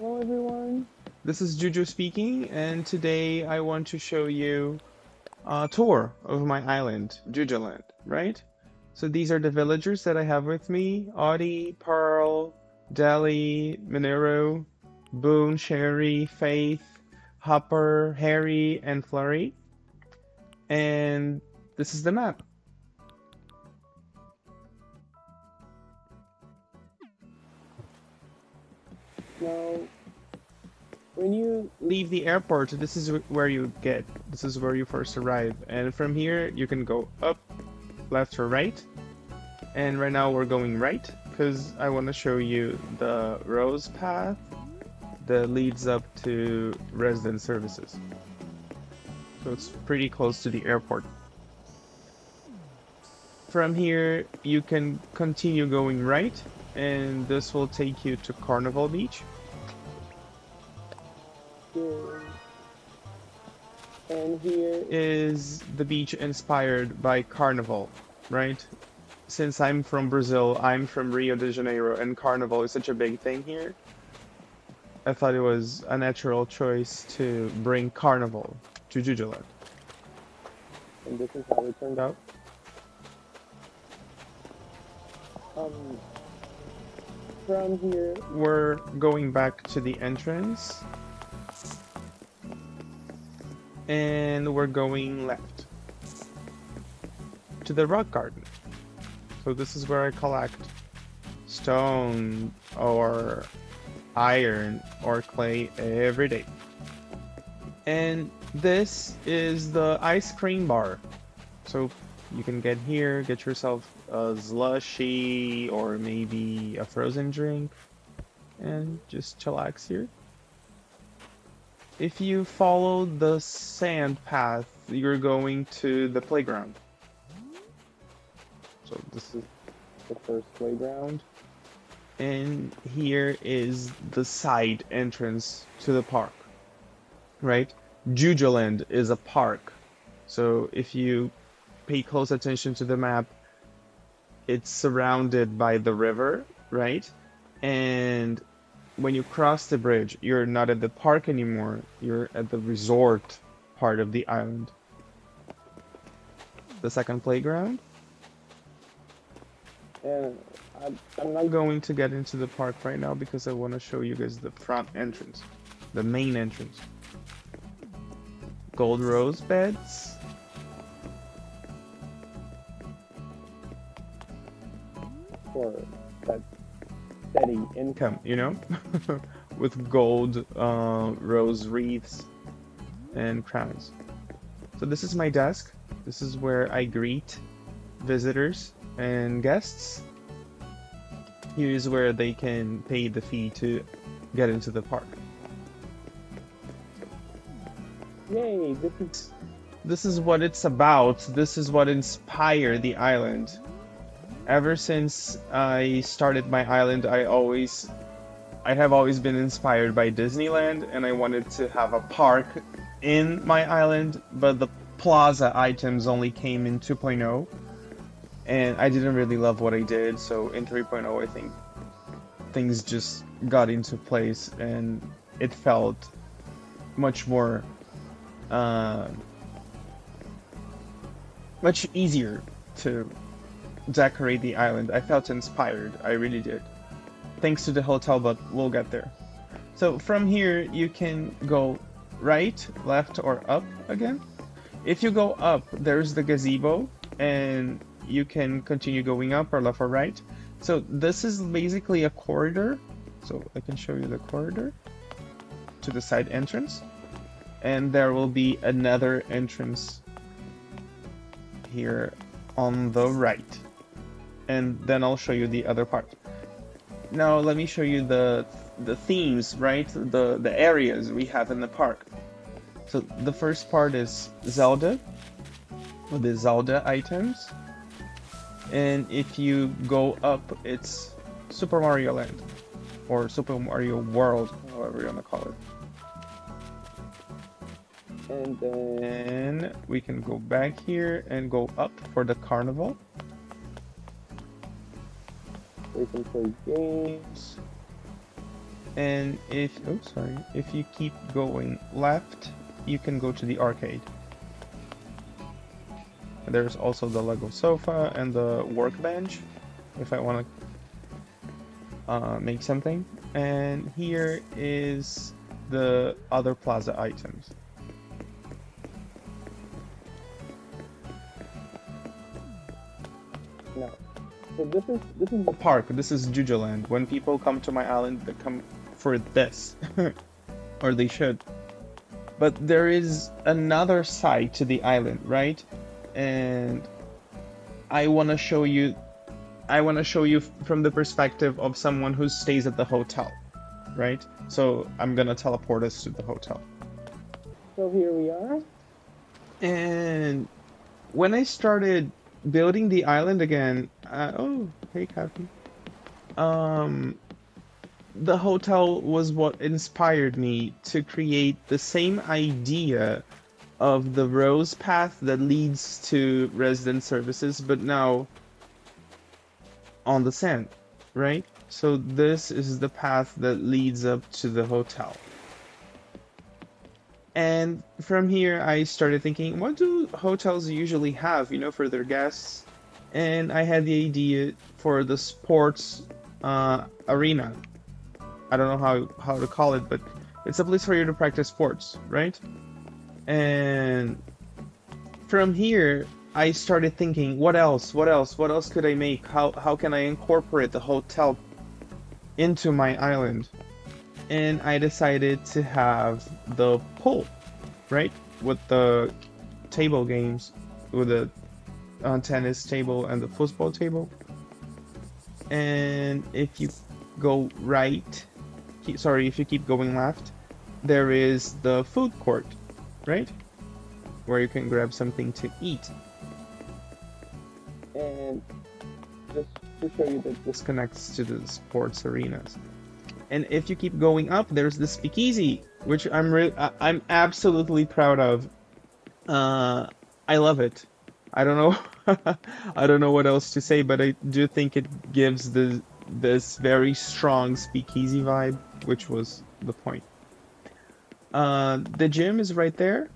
Hello everyone, this is Djudjo speaking, and today I want to show you a tour of my island, Djudjoland, right? So these are the villagers that I have with me: Audie, Pearl, Deli, Minero, Boone, Sherry, Faith, Hopper, Harry, and Flurry. And this is the map. Now, when you leave the airport, this is where you get. This is where you first arrive. And from here, you can go up, left, or right. And right now we're going right because I want to show you the rose path that leads up to resident services. So it's pretty close to the airport. From here, you can continue going right, and this will take you to Carnival Beach. And here is the beach inspired by Carnival, right? Since I'm from Brazil, I'm from Rio de Janeiro, and Carnival is such a big thing here. I thought it was a natural choice to bring Carnival to Djudjoland. And this is how it turned out. From here, we're going back to the entrance. And we're going left to the rock garden. So this is where I collect stone or iron or clay every day. And this is the ice cream bar. So you can get here, get yourself a slushy or maybe a frozen drink and just chillax here. If you follow the sand path, you're going to the playground. So this is the first playground. And here is the side entrance to the park, right? Djudjoland is a park. So if you pay close attention to the map, it's surrounded by the river, right? And when you cross the bridge, you're not at the park anymore. You're at the resort part of the island. The second playground. And I'm not going to get into the park right now because I want to show you guys the front entrance, the main entrance. Gold rose beds. For that steady income, you know, with gold rose wreaths and crowns. So this is my desk. This is where I greet visitors and guests. Here is where they can pay the fee to get into the park. Yay, this is what it's about. This is what inspired the island. Ever since I started my island, I have always been inspired by Disneyland, and I wanted to have a park in my island, but the plaza items only came in 2.0, and I didn't really love what I did, so in 3.0 I think things just got into place, and it felt much more, much easier to decorate the island. I felt inspired, I really did. Thanks to the hotel, but we'll get there. So from here, you can go right, left, or up again. If you go up, there's the gazebo, and you can continue going up or left or right. So this is basically a corridor. So I can show you the corridor to the side entrance. And there will be another entrance here on the right. And then I'll show you the other part. Now let me show you the themes, right? The areas we have in the park. So the first part is Zelda, with the Zelda items. And if you go up, it's Super Mario Land, or Super Mario World, however you want to call it. And then we can go back here and go up for the carnival. We can play games. And if you keep going left, you can go to the arcade. And there's also the Lego sofa and the workbench, if I want to make something. And here is the other plaza items. Now, so this is the park. This is Djudjoland. When people come to my island, they come for this, or they should. But there is another side to the island, right? And I want to show you. I want to show you from the perspective of someone who stays at the hotel, right? So I'm gonna teleport us to the hotel. So here we are. And when I started building the island again, oh, hey, Kathy. The hotel was what inspired me to create the same idea of the rose path that leads to resident services, but now on the sand, right? So this is the path that leads up to the hotel. And from here, I started thinking, what do hotels usually have, for their guests? And I had the idea for the sports arena. I don't know how to call it, but it's a place for you to practice sports, right? And from here, I started thinking, what else? What else could I make? How can I incorporate the hotel into my island? And I decided to have the pool, right? With the table games, with the tennis table and the football table. And if you go right, if you keep going left, there is the food court, right? Where you can grab something to eat. And just to show you that this connects to the sports arenas. And if you keep going up, there's the speakeasy, which I'm absolutely proud of. I love it. I don't know, I don't know what else to say, but I do think it gives this very strong speakeasy vibe, which was the point. The gym is right there.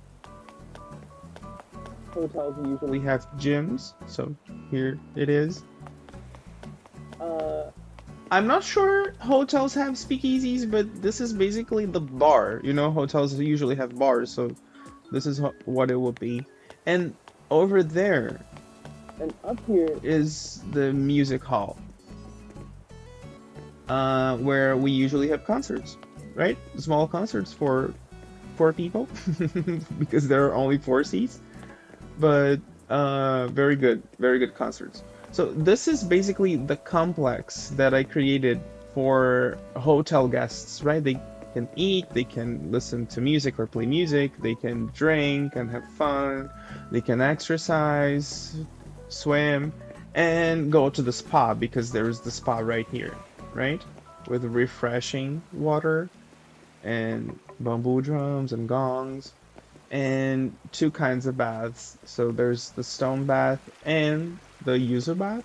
Hotels usually have gyms, so here it is. I'm not sure hotels have speakeasies, but this is basically the bar. Hotels usually have bars, so this is what it will be. And over there and up here is the music hall, where we usually have concerts, right? Small concerts for 4 people, because there are only 4 seats, but very good concerts. So this is basically the complex that I created for hotel guests, right? They can eat, they can listen to music or play music, they can drink and have fun, they can exercise, swim, and go to the spa, because there's the spa right here, right? With refreshing water and bamboo drums and gongs, and 2 kinds of baths. So there's the stone bath and the yuzu bath,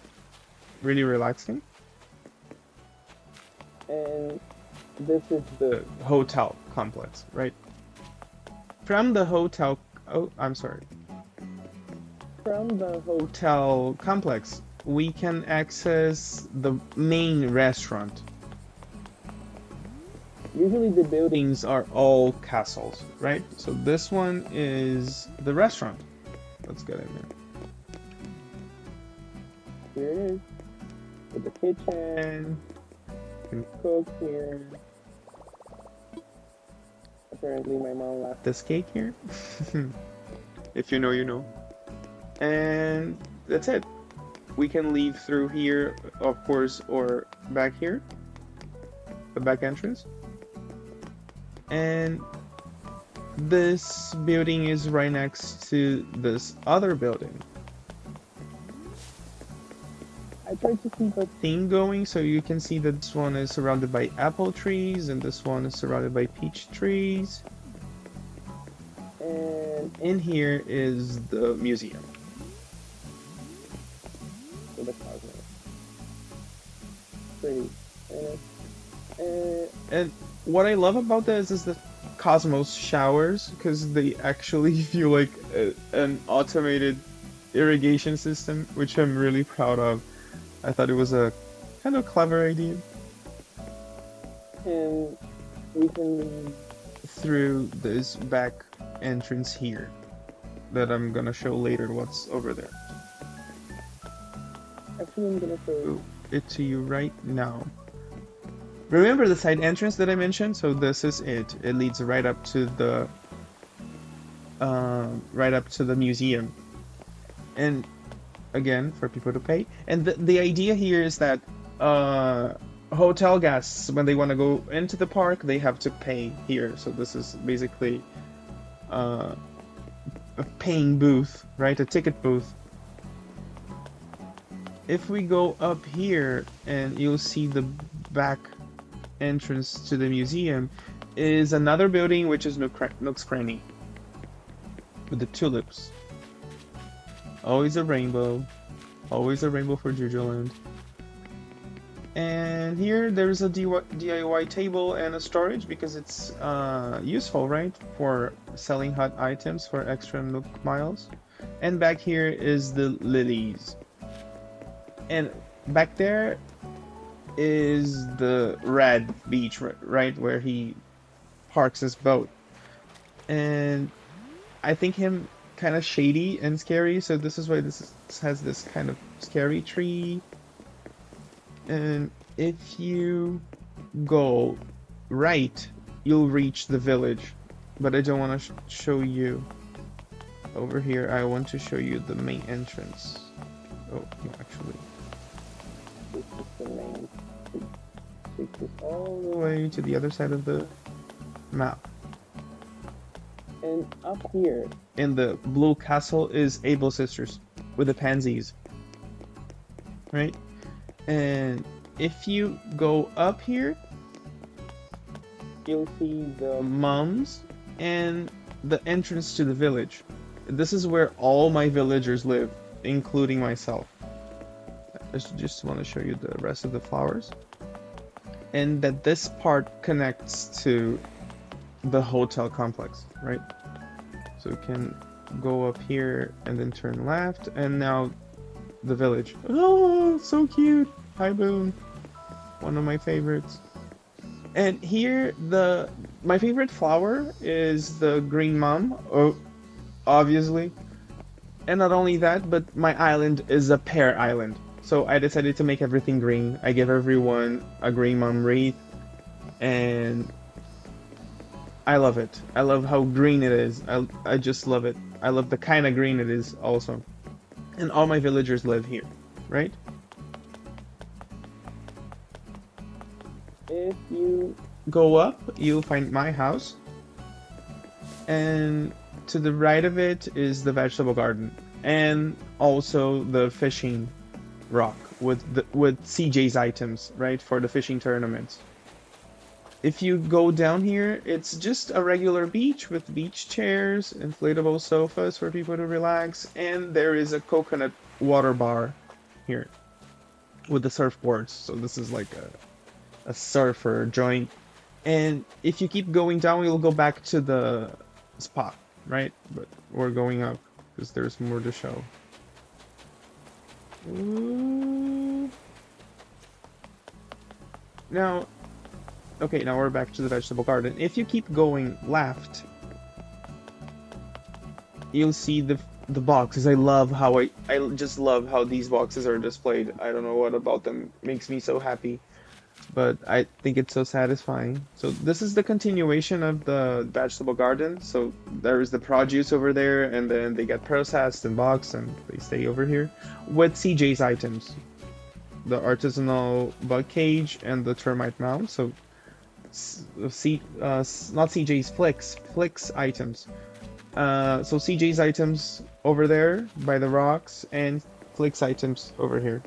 really relaxing. And this is the hotel complex, right? From the hotel, from the hotel complex, we can access the main restaurant. Usually the buildings are all castles, right? So this one is the restaurant. Let's get in there. Here it is, with the kitchen. You can cook here. Apparently my mom left this cake here. If you know, you know. And that's it. We can leave through here, of course, or back here. The back entrance. And this building is right next to this other building. I tried to keep a theme going, so you can see that this one is surrounded by apple trees and this one is surrounded by peach trees. And in here is the museum. So the cosmos. Pretty. And what I love about this is the Cosmos showers, because they actually feel like an automated irrigation system, which I'm really proud of. I thought it was a kind of clever idea. And we can leave through this back entrance here that I'm gonna show later what's over there. Actually, I'm gonna show it to you right now. Remember the side entrance that I mentioned? So this is it. It leads right up to the museum. And again, for people to pay. And the idea here is that hotel guests, when they want to go into the park, they have to pay here. So this is basically a paying booth, right? A ticket booth. If we go up here, and you'll see the back entrance to the museum is another building, which is Nook's Cranny, with the tulips. Always a rainbow. Always a rainbow for Djudjoland. And here there's a DIY table and a storage, because it's useful, right? For selling hot items for extra Nook miles. And back here is the lilies. And back there is the red beach, right? Where he parks his boat. And I think him kind of shady and scary, so this is why this has this kind of scary tree. And if you go right, you'll reach the village, but I don't want to show you over here. I want to show you the main entrance. Oh, no, actually, this is the main. Take this all the way to the other side of the map. And up here in the blue castle is Able Sisters with the pansies, right? And if you go up here, you'll see the mums and the entrance to the village. This is where all my villagers live, including myself. I just want to show you the rest of the flowers. And that this part connects to the hotel complex, right? So we can go up here and then turn left, and now the village. Oh, so cute! Hi, Boone. One of my favorites. And here, my favorite flower is the green mum, obviously. And not only that, but my island is a pear island. So I decided to make everything green. I give everyone a green mum wreath, and I love it. I love how green it is. I just love it. I love the kind of green it is also. And all my villagers live here, right? If you go up, you'll find my house. And to the right of it is the vegetable garden. And also the fishing rock with CJ's items, right? For the fishing tournaments. If you go down here, it's just a regular beach with beach chairs, inflatable sofas for people to relax, and there is a coconut water bar here with the surfboards. So this is like a surfer joint. And if you keep going down, you'll go back to the spot, right? But we're going up because there's more to show. Ooh. Now, okay, now we're back to the vegetable garden. If you keep going left, you'll see the boxes. I just love how these boxes are displayed. I don't know what about them makes me so happy, but I think it's so satisfying. So this is the continuation of the vegetable garden. So there's the produce over there, and then they get processed and boxed, and they stay over here with CJ's items. The artisanal bug cage and the termite mound. So not CJ's, Flick's items. So CJ's items over there by the rocks, and Flick's items over here.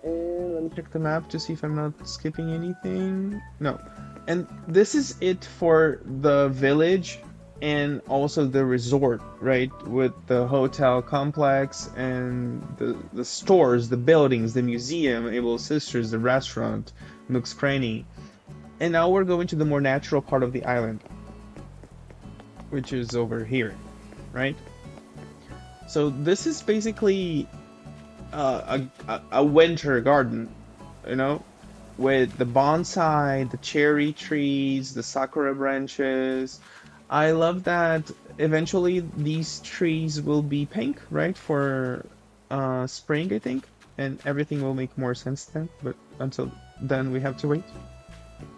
And let me check the map to see if I'm not skipping anything. No. And this is it for the village and also the resort, right? With the hotel complex and the stores, the buildings, the museum, Able Sisters, the restaurant, nooks cranny. And now we're going to the more natural part of the island, which is over here, right? So this is basically a winter garden, you know, with the bonsai, the cherry trees, the sakura branches. I love that eventually these trees will be pink, right? For spring, I think, and everything will make more sense then. But until then, we have to wait.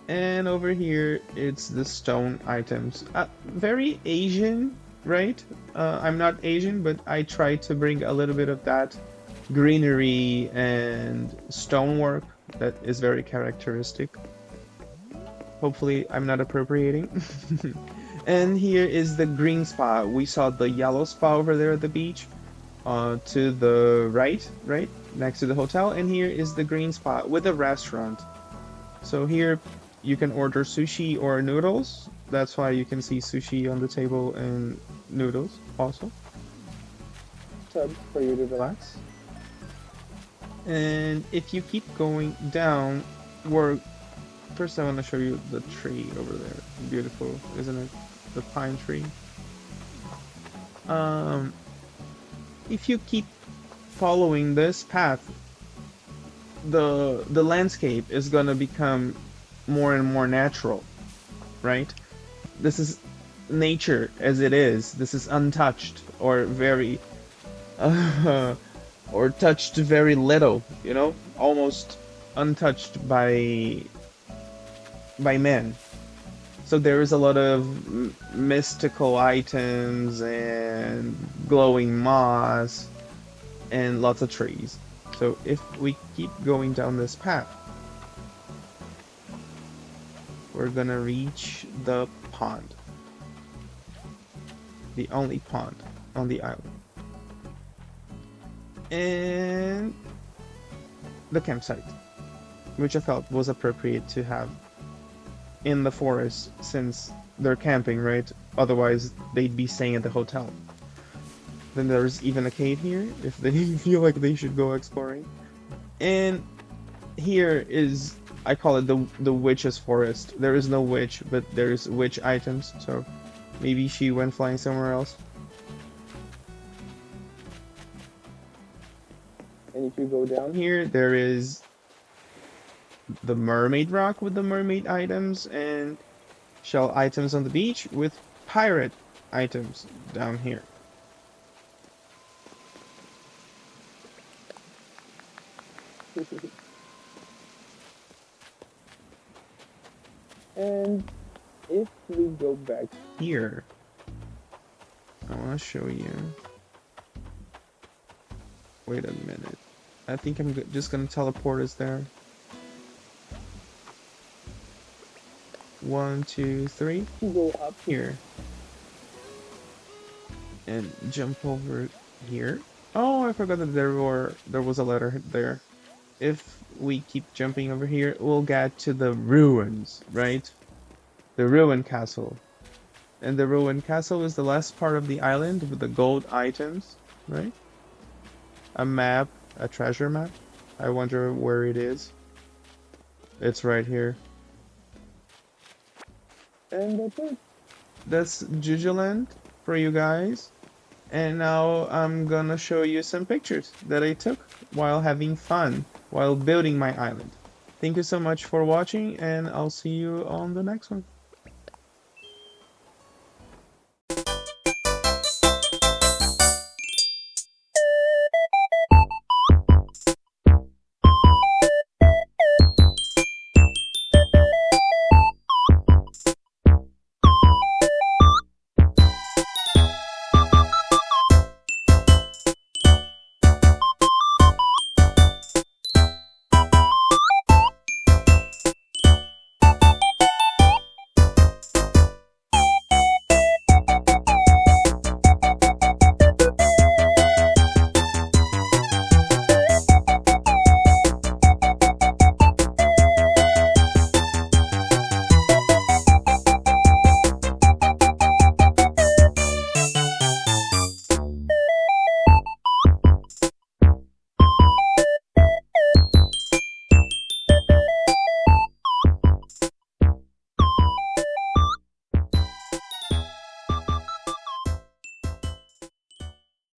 And over here, it's the stone items. Very Asian, right? I'm not Asian, but I try to bring a little bit of that greenery and stonework that is very characteristic. Hopefully, I'm not appropriating. And here is the green spa. We saw the yellow spa over there at the beach, to the right, next to the hotel. And here is the green spa with a restaurant. So here you can order sushi or noodles. That's why you can see sushi on the table and noodles also. Tub for you to relax. And if you keep going down, first I want to show you the tree over there. Beautiful, isn't it? The pine tree. If you keep following this path, the landscape is gonna become more and more natural, right? This is nature as it is. This is untouched or very or touched very little, you know, almost untouched by men. So there is a lot of mystical items and glowing moss and lots of trees. So if we keep going down this path, we're gonna reach the pond. The only pond on the island. And the campsite, which I felt was appropriate to have in the forest since they're camping, right? Otherwise, they'd be staying at the hotel. Then there's even a cave here if they feel like they should go exploring. And here is, I call it the witch's forest. There is no witch, but there's witch items, so maybe she went flying somewhere else. And if you go down here, there is the mermaid rock with the mermaid items and shell items on the beach with pirate items down here. And if we go back here, I want to show you. Wait a minute. I think I'm just gonna teleport us there. 1, 2, 3. Go up here and jump over here. Oh, I forgot that there was a letter there. If we keep jumping over here, we'll get to the ruins, right? The ruined castle. And the ruined castle is the last part of the island with the gold items, right? A map, a treasure map. I wonder where it is. It's right here. And that's it. That's Djudjoland for you guys. And now I'm gonna show you some pictures that I took while having fun, while building my island. Thank you so much for watching, and I'll see you on the next one.